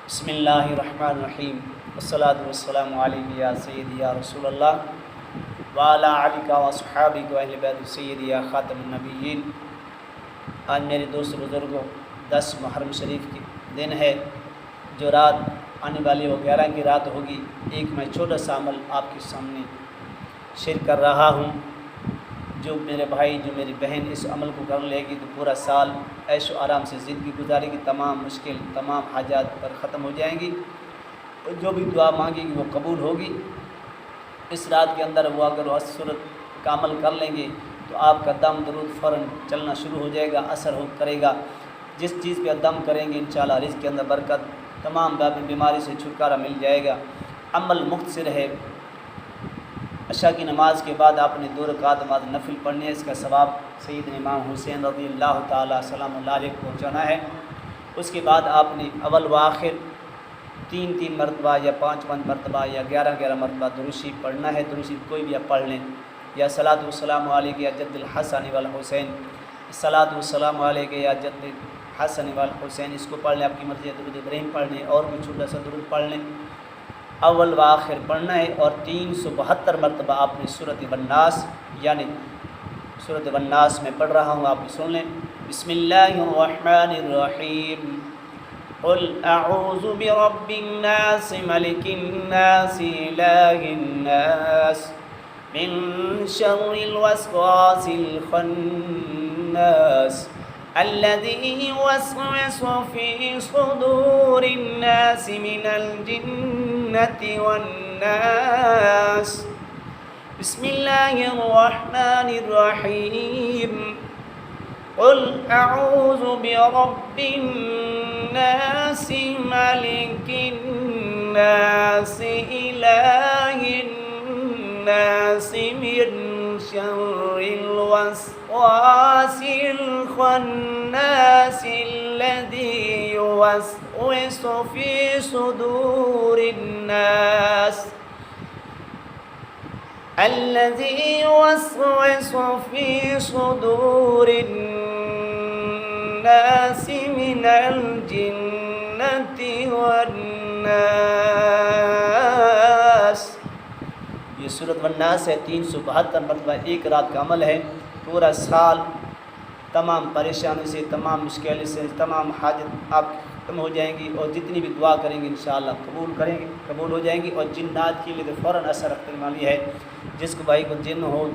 बिस्मिल्लाहिर्रहमानिर्रहीम वस्सलातु वस्सलामु अलैका या सय्यदी या रसूलल्लाह व अला आलिका व अस्हाबिका व अहले बैत सय्यदी या खातमुन नबिय्यीन। आज मेरे दोस्त बुज़ुर्गों 10 मुहर्रम शरीफ की दिन है, जो रात आने वाली वो 11 की रात होगी। एक मैं छोटा सा अमल आपके सामने शेयर कर रहा हूँ। जो मेरे भाई, जो मेरी बहन इस अमल को कर लेगी तो पूरा साल ऐशो आराम से ज़िंदगी गुजारेगी, तमाम मुश्किल, तमाम हाजात पर ख़त्म हो जाएंगी और जो भी दुआ मांगेगी वो कबूल होगी। इस रात के अंदर वो अगर वो सूरत का अमल कर लेंगे तो आपका दम दरूद फ़ौरन चलना शुरू हो जाएगा, असर हो करेगा। जिस चीज़ पे दम करेंगे इंशाअल्लाह रिज़्क़ के अंदर बरकत, तमाम बीमारी से छुटकारा मिल जाएगा। अमल मुख्तसर है। अशा की नमाज के बाद आपने 2 रकात नमाज नफिल पढ़नी है। इसका सवाब सैयदना इमाम हुसैन रज़ियल्लाहु ताला सलामुल्लाह अलैहि को पहुँचाना है। उसके बाद आपने अव्वल व आखिर 3-3 मरतबा या 5-5 मरतबा या 11-11 मरतबा दुरूद शरीफ पढ़ना है। दुरूद शरीफ कोई भी आप पढ़ लें, या सलातु वस्सलामु अलैका या जद्दुल हसन वल हुसैन, सलातु वस्सलामु अलैका या जद्दुल हसन वल हुसैन, इसको पढ़ लें। आपकी मर्ज़ी है दुरूद इब्राहीम पढ़ लें और भी छोटा सा दुरूद पढ़ लें। अव्वल व आखिर पढ़ना है और 372 मरतबा आपने सूरत वन्नास, यानी सूरत वन्नास में पढ़ रहा हूँ, आप भी सुन लें। बिस्मिल्लाहिर्रहमानिर्रहीम क़ुल अऊज़ु बिरब्बिन्नास मलिकिन्नास इलाहिन्नास मिन शर्रिल वस्वासिल खन्नास अल्लज़ी युवस्विसु फ़ी सुदूरिन्नास मिनल जिन्नति वन्नास। बिस्मिल्लाहिर्रहमानिर्रहीम क़ुल अऊज़ु बिरब्बिन्नास मलिकिन्नास इलाहिन्नास मिन शर्रिल वस्वासिल खन्नास अल्लज़ी युवस्विसु फ़ी सुदूरिन्नास मिनल जिन्नति वन्नास। ये सूरत वन्नास है। 372 मरतबा एक रात का अमल है। पूरा साल तमाम परेशानी से, तमाम मुश्किल से, तमाम हाजत आप खत्म हो जाएंगी और जितनी भी दुआ करेंगे इंशाअल्लाह कबूल हो जाएंगी। और जिन्नात के लिए तो फ़ौरन असर रखने वाली है। जिसको भाई को जिन्न हो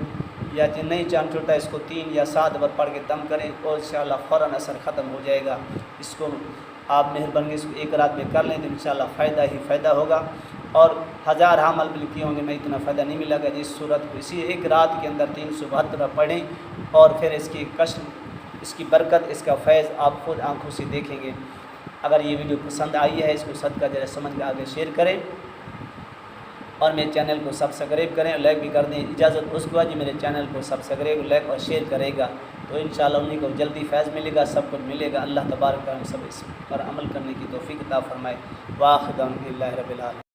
या जिन नहीं चांद छूटा, इसको 3 या 7 बार पढ़ के दम करें और इंशाअल्लाह फ़ौरन असर ख़त्म हो जाएगा। इसको आप मेहरबानी इसको एक रात में कर लें तो इंशाअल्लाह फ़ायदा ही फ़ायदा होगा। और 1000 अमल भी किए होंगे मैं इतना फ़ायदा नहीं मिलेगा। जिस सूरत को इसी एक रात के अंदर 372 पढ़ें और फिर इसकी कष्ट, इसकी बरकत, इसका फैज़ आप ख़ुद आँखों से देखेंगे। अगर ये वीडियो पसंद आई है, इसको सदका जरा समझ के आगे शेयर करें और मेरे चैनल को सब्सक्राइब करें और लाइक भी कर दें। इजाज़त उसको है जो मेरे चैनल को सब्सक्राइब, लाइक और शेयर करेगा तो इंशाअल्लाह उन्हीं को जल्दी फैज़ मिलेगा, सब कुछ मिलेगा। अल्लाह तबारक व तआला सब इस पर अमल करने की तौफ़ीक़ अता फ़रमाए। वाखिर दावना अनिल हम्दुलिल्लाहि रब्बिल आलमीन।